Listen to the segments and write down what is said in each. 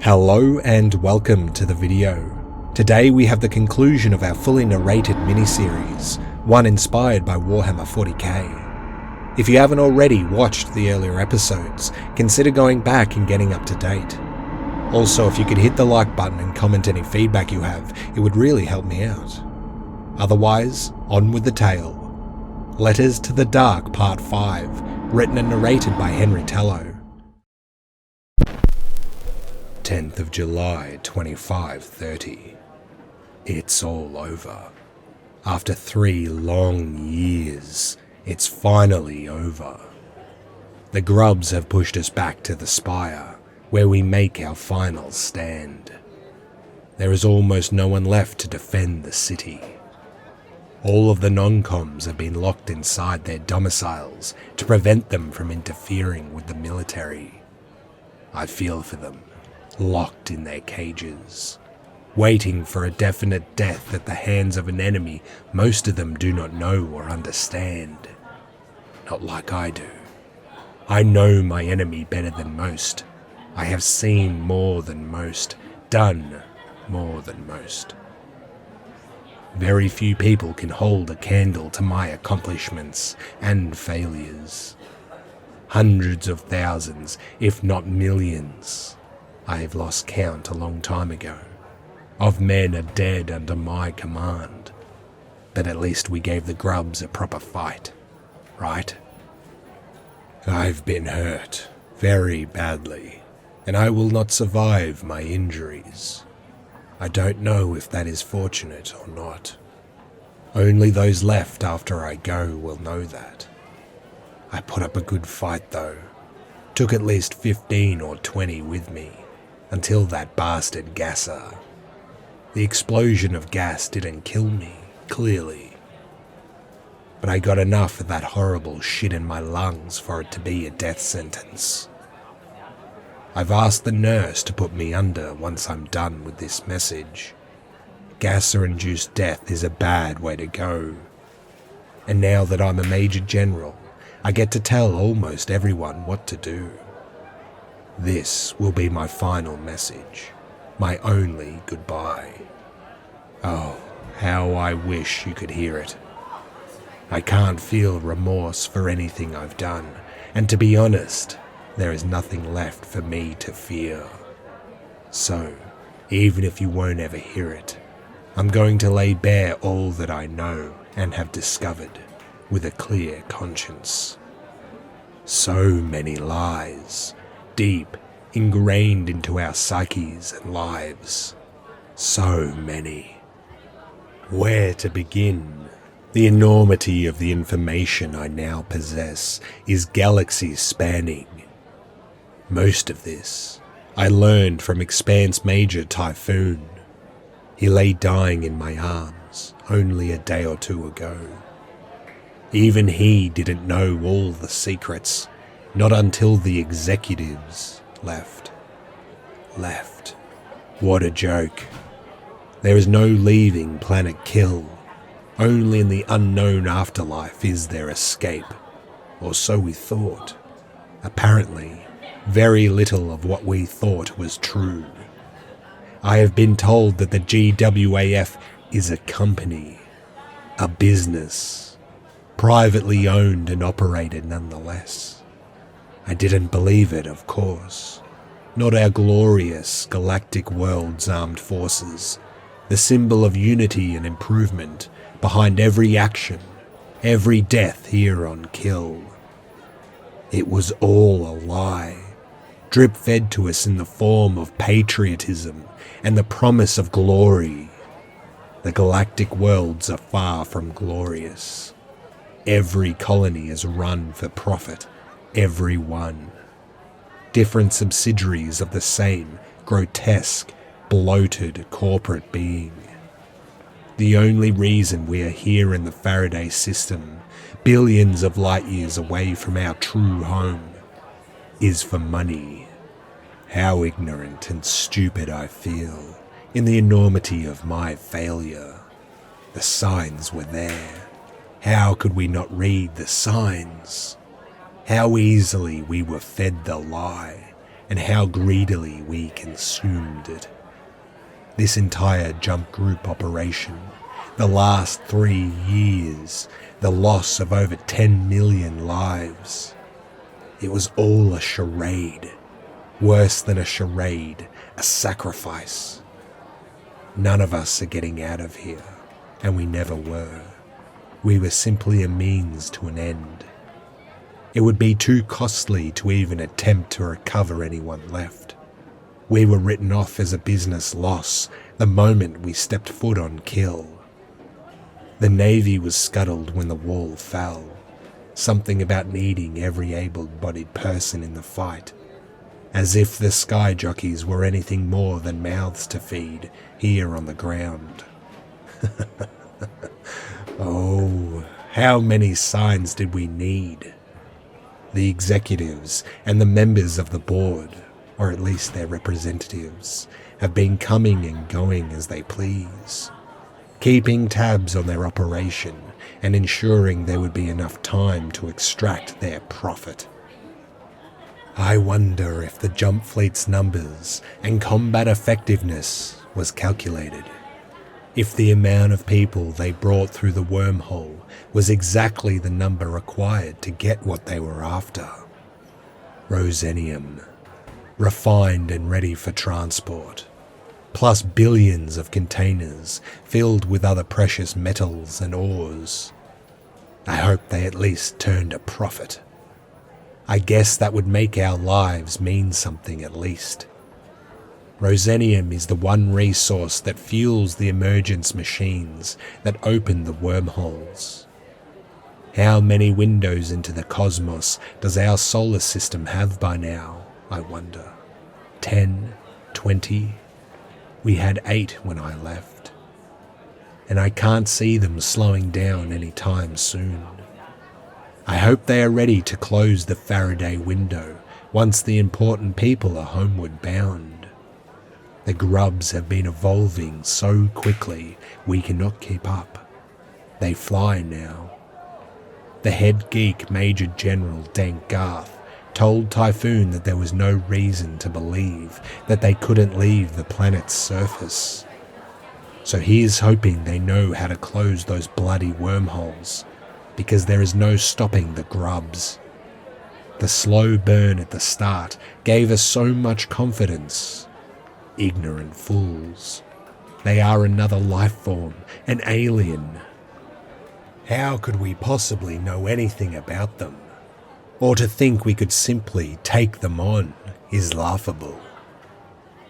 Hello and welcome to the video. Today we have the conclusion of our fully narrated miniseries, one inspired by WarHammer 40K. If you haven't already watched the earlier episodes, consider going back and getting up to date. Also, if you could hit the like button and comment any feedback you have, it would really help me out. Otherwise, on with the tale. Letters to the Dark Part 5, written and narrated by Henry Tello. 10th of July 2530. It's all over. After 3 long years, it's finally over. The grubs have pushed us back to the spire, where we make our final stand. There is almost no one left to defend the city. All of the non-coms have been locked inside their domiciles to prevent them from interfering with the military. I feel for them, locked in their cages, waiting for a definite death at the hands of an enemy most of them do not know or understand. Not like I do. I know my enemy better than most. I have seen more than most, done more than most. Very few people can hold a candle to my accomplishments and failures. Hundreds of thousands, if not millions, I have lost count a long time ago, of men are dead under my command. But at least we gave the grubs a proper fight, right? I've been hurt, very badly, and I will not survive my injuries. I don't know if that is fortunate or not. Only those left after I go will know that. I put up a good fight though. Took at least 15 or 20 with me, until that bastard gasser. The explosion of gas didn't kill me, clearly. But I got enough of that horrible shit in my lungs for it to be a death sentence. I've asked the nurse to put me under once I'm done with this message. Gasser-induced death is a bad way to go. And now that I'm a Major General, I get to tell almost everyone what to do. This will be my final message, my only goodbye. Oh, how I wish you could hear it. I can't feel remorse for anything I've done, and to be honest, there is nothing left for me to fear. So, even if you won't ever hear it, I'm going to lay bare all that I know and have discovered with a clear conscience. So many lies, deep, ingrained into our psyches and lives. So many. Where to begin? The enormity of the information I now possess is galaxies spanning. Most of this I learned from Expanse Major Typhoon. He lay dying in my arms only a day or 2 ago. Even he didn't know all the secrets, not until the executives left. What a joke. There is no leaving Planet Kill. Only in the unknown afterlife is there escape. Or so we thought. Apparently, very little of what we thought was true. I have been told that the GWAF is a company, a business, privately owned and operated nonetheless. I didn't believe it, of course. Not our glorious galactic world's armed forces, the symbol of unity and improvement behind every action, every death here on Kill. It was all a lie, drip-fed to us in the form of patriotism and the promise of glory. The galactic worlds are far from glorious. Every colony is run for profit, every one. Different subsidiaries of the same grotesque, bloated corporate being. The only reason we are here in the Faraday system, billions of light years away from our true home, is for money. How ignorant and stupid I feel in the enormity of my failure. The signs were there. How could we not read the signs? How easily we were fed the lie, and how greedily we consumed it. This entire jump group operation, the last 3 years, the loss of over 10 million lives. It was all a charade. Worse than a charade, a sacrifice. None of us are getting out of here, and we never were. We were simply a means to an end. It would be too costly to even attempt to recover anyone left. We were written off as a business loss the moment we stepped foot on Kill. The Navy was scuttled when the wall fell. Something about needing every able-bodied person in the fight. As if the sky jockeys were anything more than mouths to feed here on the ground. Oh, how many signs did we need? The executives and the members of the board, or at least their representatives, have been coming and going as they please, keeping tabs on their operation and ensuring there would be enough time to extract their profit. I wonder if the jump fleet's numbers and combat effectiveness was calculated. If the amount of people they brought through the wormhole was exactly the number required to get what they were after. Rosenium, refined and ready for transport, plus billions of containers filled with other precious metals and ores. I hope they at least turned a profit. I guess that would make our lives mean something at least. Rosenium is the one resource that fuels the emergence machines that open the wormholes. How many windows into the cosmos does our solar system have by now, I wonder? 10? 20? We had 8 when I left. And I can't see them slowing down any time soon. I hope they are ready to close the Faraday window once the important people are homeward bound. The grubs have been evolving so quickly we cannot keep up. They fly now. The head geek Major General Dank Garth told Typhoon that there was no reason to believe that they couldn't leave the planet's surface. So he is hoping they know how to close those bloody wormholes, because there is no stopping the grubs. The slow burn at the start gave us so much confidence. Ignorant fools. They are another life form, an alien. How could we possibly know anything about them? Or to think we could simply take them on is laughable.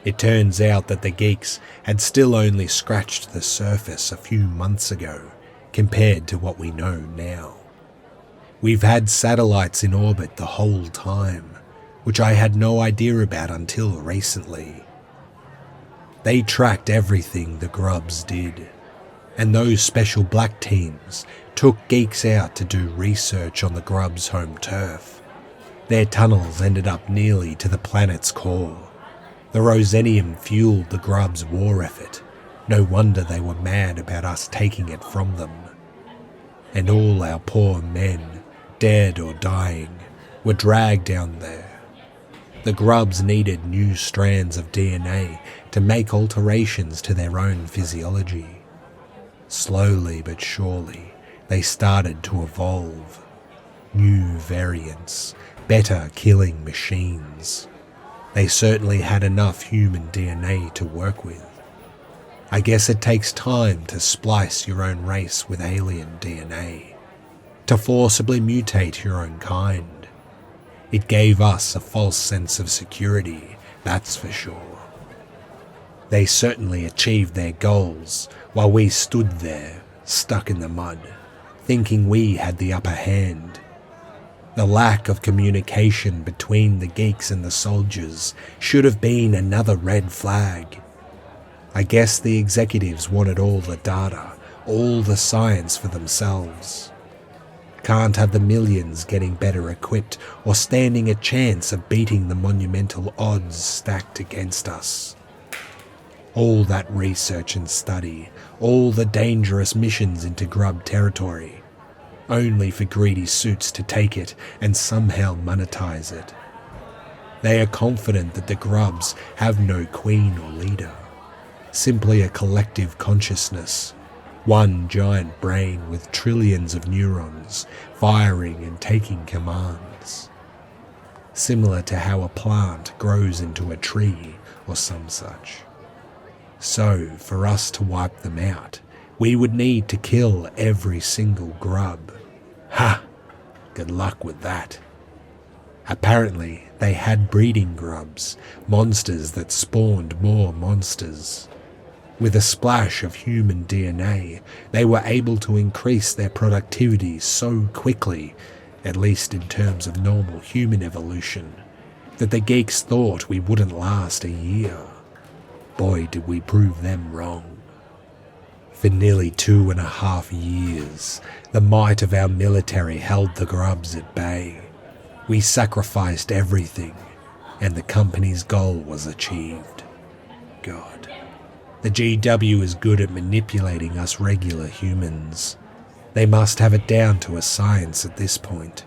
It turns out that the geeks had still only scratched the surface a few months ago compared to what we know now. We've had satellites in orbit the whole time, which I had no idea about until recently. They tracked everything the grubs did, and those special black teams took geeks out to do research on the grubs' home turf. Their tunnels ended up nearly to the planet's core. The Rosenium fueled the grubs' war effort. No wonder they were mad about us taking it from them. And all our poor men, dead or dying, were dragged down there. The grubs needed new strands of DNA to make alterations to their own physiology. Slowly but surely, they started to evolve. New variants, better killing machines. They certainly had enough human DNA to work with. I guess it takes time to splice your own race with alien DNA, to forcibly mutate your own kind. It gave us a false sense of security, that's for sure. They certainly achieved their goals while we stood there, stuck in the mud, thinking we had the upper hand. The lack of communication between the geeks and the soldiers should have been another red flag. I guess the executives wanted all the data, all the science for themselves. Can't have the millions getting better equipped or standing a chance of beating the monumental odds stacked against us. All that research and study, all the dangerous missions into grub territory, only for greedy suits to take it and somehow monetize it. They are confident that the grubs have no queen or leader, simply a collective consciousness, one giant brain with trillions of neurons firing and taking commands. Similar to how a plant grows into a tree or some such. So, for us to wipe them out, we would need to kill every single grub. Ha! Good luck with that. Apparently, they had breeding grubs, monsters that spawned more monsters. With a splash of human DNA, they were able to increase their productivity so quickly, at least in terms of normal human evolution, that the geeks thought we wouldn't last a year. Boy, did we prove them wrong. For nearly 2.5 years, the might of our military held the grubs at bay. We sacrificed everything, and the company's goal was achieved. God, the GW is good at manipulating us regular humans. They must have it down to a science at this point.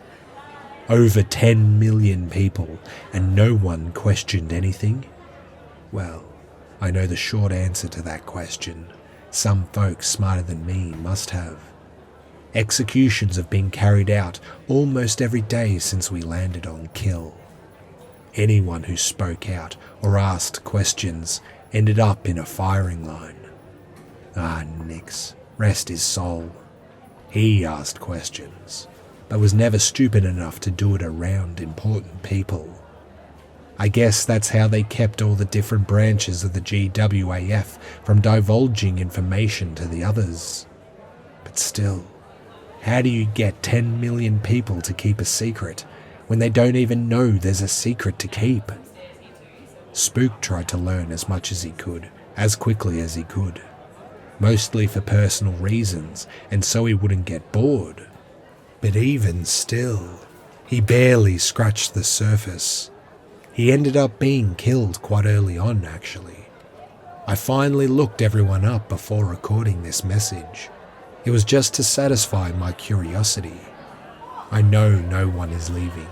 Over 10 million people, and no one questioned anything? Well, I know the short answer to that question. Some folks smarter than me must have. Executions have been carried out almost every day since we landed on Kill. Anyone who spoke out or asked questions ended up in a firing line. Nix, rest his soul. He asked questions, but was never stupid enough to do it around important people. I guess that's how they kept all the different branches of the GWAF from divulging information to the others. But still, how do you get 10 million people to keep a secret when they don't even know there's a secret to keep? Spook tried to learn as much as he could, as quickly as he could, mostly for personal reasons and so he wouldn't get bored. But even still, he barely scratched the surface. He ended up being killed quite early on, actually. I finally looked everyone up before recording this message. It was just to satisfy my curiosity. I know no one is leaving,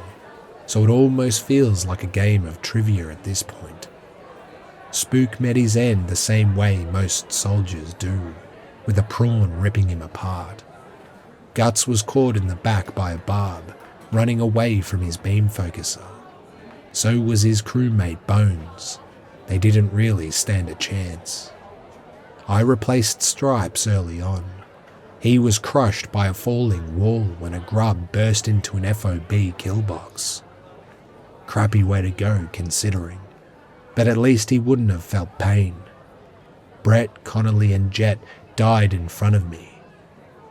so it almost feels like a game of trivia at this point. Spook met his end the same way most soldiers do, with a prawn ripping him apart. Guts was caught in the back by a barb, running away from his beam focuser. So was his crewmate Bones. They didn't really stand a chance. I replaced Stripes early on. He was crushed by a falling wall when a grub burst into an FOB kill box. Crappy way to go considering, but at least he wouldn't have felt pain. Brett, Connolly and Jet died in front of me.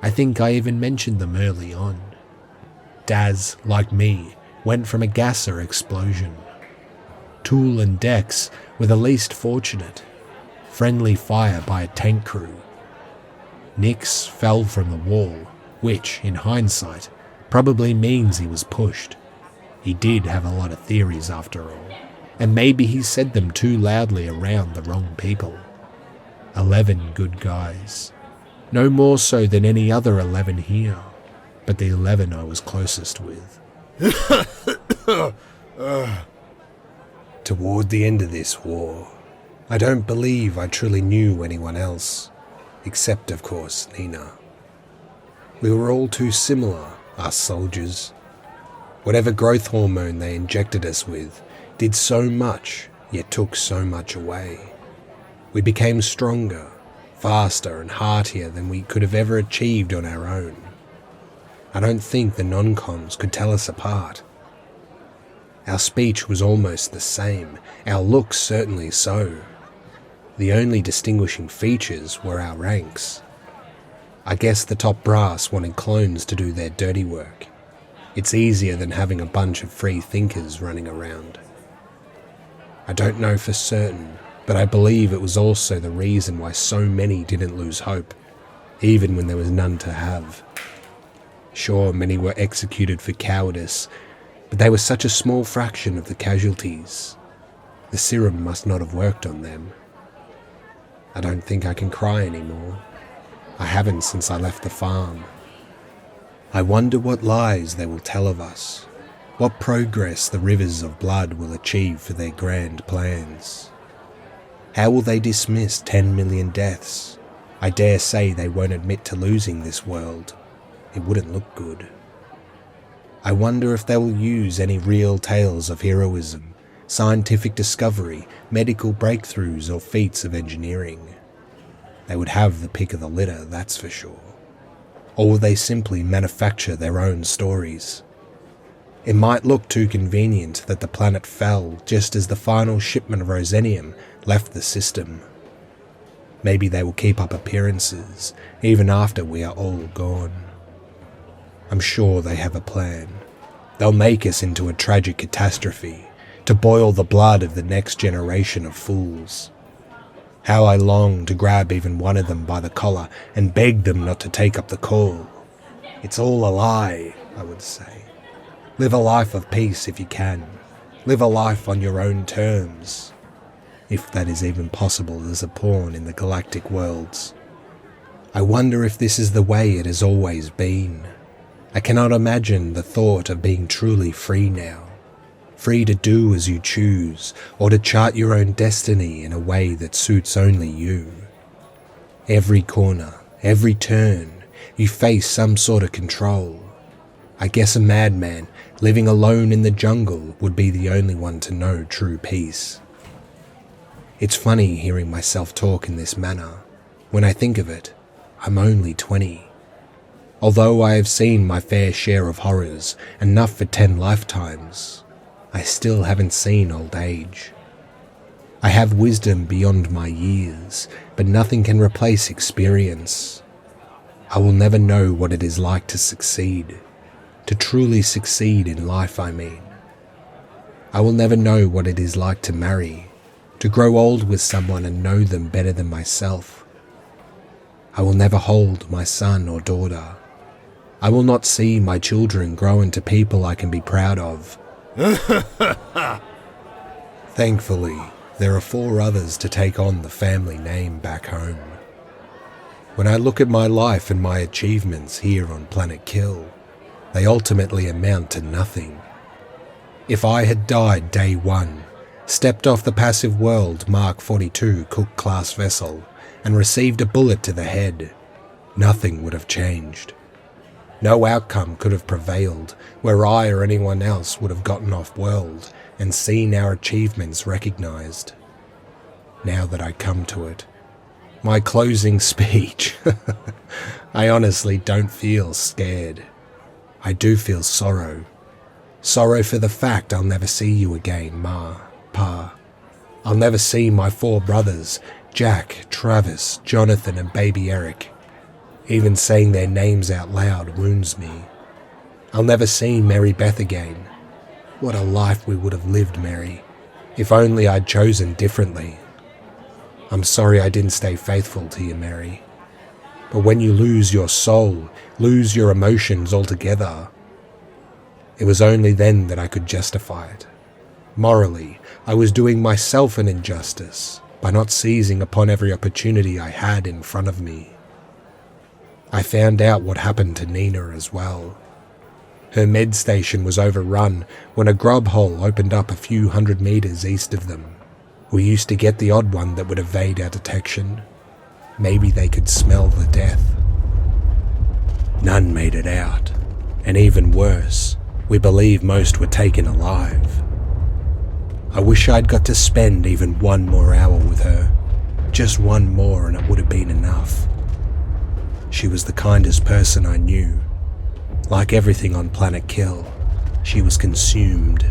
I think I even mentioned them early on. Daz, like me, went from a gasser explosion. Tool and Dex were the least fortunate. Friendly fire by a tank crew. Nix fell from the wall, which, in hindsight, probably means he was pushed. He did have a lot of theories after all, and maybe he said them too loudly around the wrong people. 11 good guys. No more so than any other 11 here, but the 11 I was closest with. Toward the end of this war, I don't believe I truly knew anyone else, except of course Nina. We were all too similar, us soldiers. Whatever growth hormone they injected us with did so much, yet took so much away. We became stronger, faster and heartier than we could have ever achieved on our own. I don't think the non-coms could tell us apart. Our speech was almost the same, our looks certainly so. The only distinguishing features were our ranks. I guess the top brass wanted clones to do their dirty work. It's easier than having a bunch of free thinkers running around. I don't know for certain, but I believe it was also the reason why so many didn't lose hope, even when there was none to have. Sure, many were executed for cowardice, but they were such a small fraction of the casualties. The serum must not have worked on them. I don't think I can cry anymore. I haven't since I left the farm. I wonder what lies they will tell of us. what progress the rivers of blood will achieve for their grand plans. How will they dismiss 10 million deaths? I dare say they won't admit to losing this world. It wouldn't look good. I wonder if they will use any real tales of heroism, scientific discovery, medical breakthroughs or feats of engineering. They would have the pick of the litter, that's for sure. Or will they simply manufacture their own stories? It might look too convenient that the planet fell just as the final shipment of Rosenium left the system. Maybe they will keep up appearances, even after we are all gone. I'm sure they have a plan. They'll make us into a tragic catastrophe, to boil the blood of the next generation of fools. How I long to grab even one of them by the collar and beg them not to take up the call. It's all a lie, I would say. Live a life of peace if you can. Live a life on your own terms. If that is even possible as a pawn in the galactic worlds. I wonder if this is the way it has always been. I cannot imagine the thought of being truly free now. Free to do as you choose, or to chart your own destiny in a way that suits only you. Every corner, every turn, you face some sort of control. I guess a madman living alone in the jungle would be the only one to know true peace. It's funny hearing myself talk in this manner. When I think of it, I'm only 20. Although I have seen my fair share of horrors, enough for 10 lifetimes, I still haven't seen old age. I have wisdom beyond my years, but nothing can replace experience. I will never know what it is like to succeed, to truly succeed in life, I mean. I will never know what it is like to marry, to grow old with someone and know them better than myself. I will never hold my son or daughter. I will not see my children grow into people I can be proud of. Thankfully, there are 4 others to take on the family name back home. When I look at my life and my achievements here on Planet Kill, they ultimately amount to nothing. If I had died day 1, stepped off the passive world Mark 42 Cook class vessel, and received a bullet to the head, nothing would have changed. No outcome could have prevailed where I or anyone else would have gotten off world and seen our achievements recognized. Now that I come to it, my closing speech, I honestly don't feel scared. I do feel sorrow. Sorrow for the fact I'll never see you again, Ma, Pa. I'll never see my 4 brothers, Jack, Travis, Jonathan and baby Eric. Even saying their names out loud wounds me. I'll never see Mary Beth again. What a life we would have lived, Mary, if only I'd chosen differently. I'm sorry I didn't stay faithful to you, Mary. But when you lose your soul, lose your emotions altogether, it was only then that I could justify it. Morally, I was doing myself an injustice by not seizing upon every opportunity I had in front of me. I found out what happened to Nina as well. Her med station was overrun when a grub hole opened up a few 100 meters east of them. We used to get the odd one that would evade our detection. Maybe they could smell the death. None made it out, and even worse, we believe most were taken alive. I wish I'd got to spend even 1 more hour with her. Just 1 more and it would have been enough. She was the kindest person I knew. Like everything on Planet Kill, she was consumed.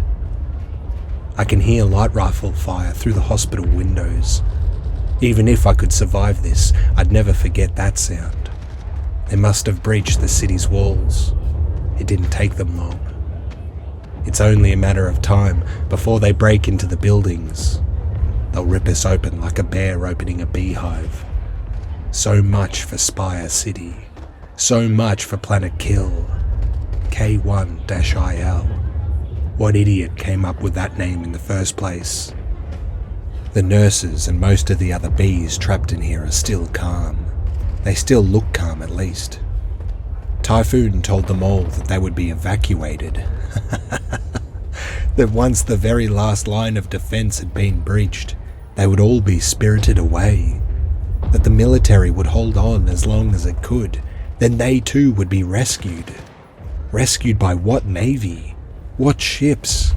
I can hear light rifle fire through the hospital windows. Even if I could survive this, I'd never forget that sound. They must have breached the city's walls. It didn't take them long. It's only a matter of time before they break into the buildings. They'll rip us open like a bear opening a beehive. So much for Spire City. So much for Planet Kill. K1-IL. What idiot came up with that name in the first place? The nurses and most of the other bees trapped in here are still calm. They still look calm at least. Typhoon told them all that they would be evacuated. That once the very last line of defense had been breached, they would all be spirited away. That the military would hold on as long as it could, then they too would be rescued. Rescued by what navy? What ships?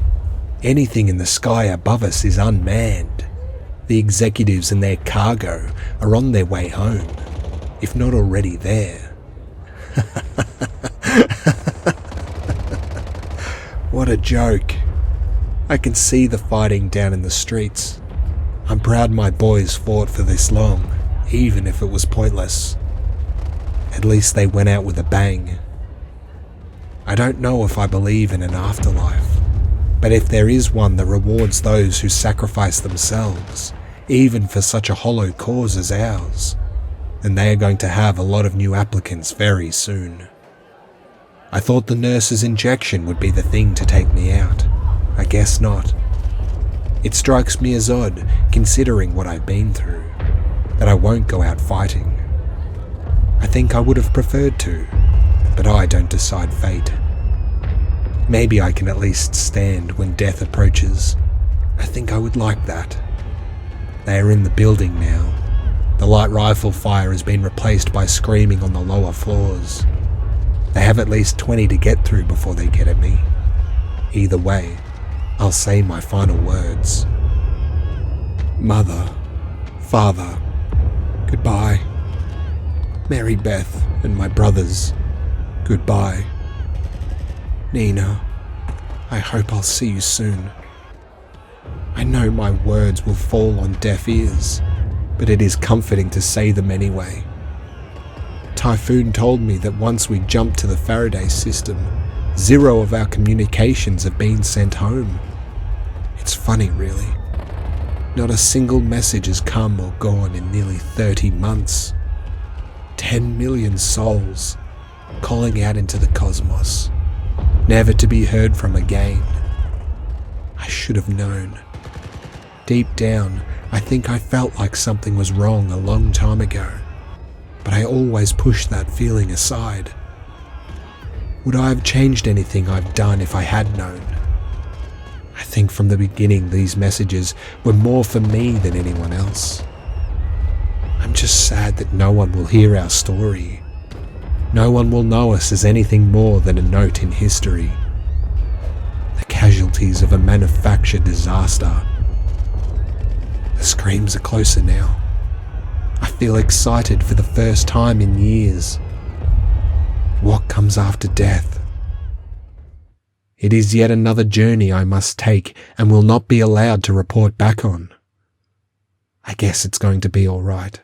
Anything in the sky above us is unmanned. The executives and their cargo are on their way home, if not already there. What a joke. I can see the fighting down in the streets. I'm proud my boys fought for this long, even if it was pointless. At least they went out with a bang. I don't know if I believe in an afterlife, but if there is one that rewards those who sacrifice themselves, even for such a hollow cause as ours, then they are going to have a lot of new applicants very soon. I thought the nurse's injection would be the thing to take me out. I guess not. It strikes me as odd, considering what I've been through, that I won't go out fighting. I think I would have preferred to, but I don't decide fate. Maybe I can at least stand when death approaches. I think I would like that. They are in the building now. The light rifle fire has been replaced by screaming on the lower floors. They have at least 20 to get through before they get at me. Either way, I'll say my final words. Mother, Father, goodbye. Mary Beth and my brothers, goodbye. Nina, I hope I'll see you soon. I know my words will fall on deaf ears, but it is comforting to say them anyway. Typhoon told me that once we jumped to the Faraday system, 0 of our communications have been sent home. It's funny, really. Not a single message has come or gone in nearly 30 months. 10 million souls calling out into the cosmos, never to be heard from again. I should have known. Deep down, I think I felt like something was wrong a long time ago, but I always pushed that feeling aside. Would I have changed anything I've done if I had known? I think from the beginning these messages were more for me than anyone else. I'm just sad that no one will hear our story. No one will know us as anything more than a note in history. The casualties of a manufactured disaster. The screams are closer now. I feel excited for the first time in years. What comes after death? It is yet another journey I must take and will not be allowed to report back on. I guess it's going to be all right.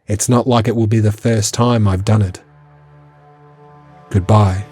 It's not like it will be the first time I've done it. Goodbye.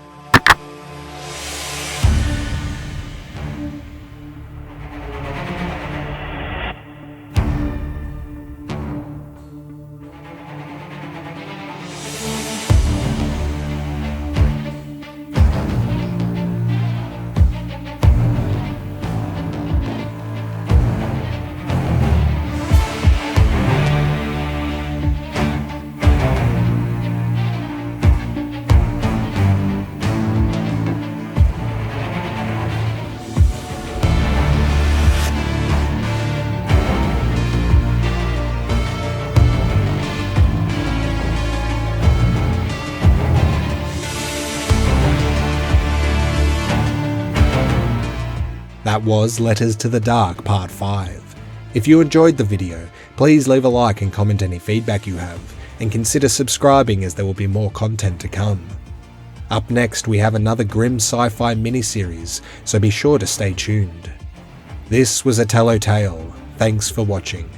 That was Letters to the Dark Part 5. If you enjoyed the video, please leave a like and comment any feedback you have, and consider subscribing as there will be more content to come. Up next we have another grim sci-fi miniseries, so be sure to stay tuned. This was a Tello Tale. Thanks for watching.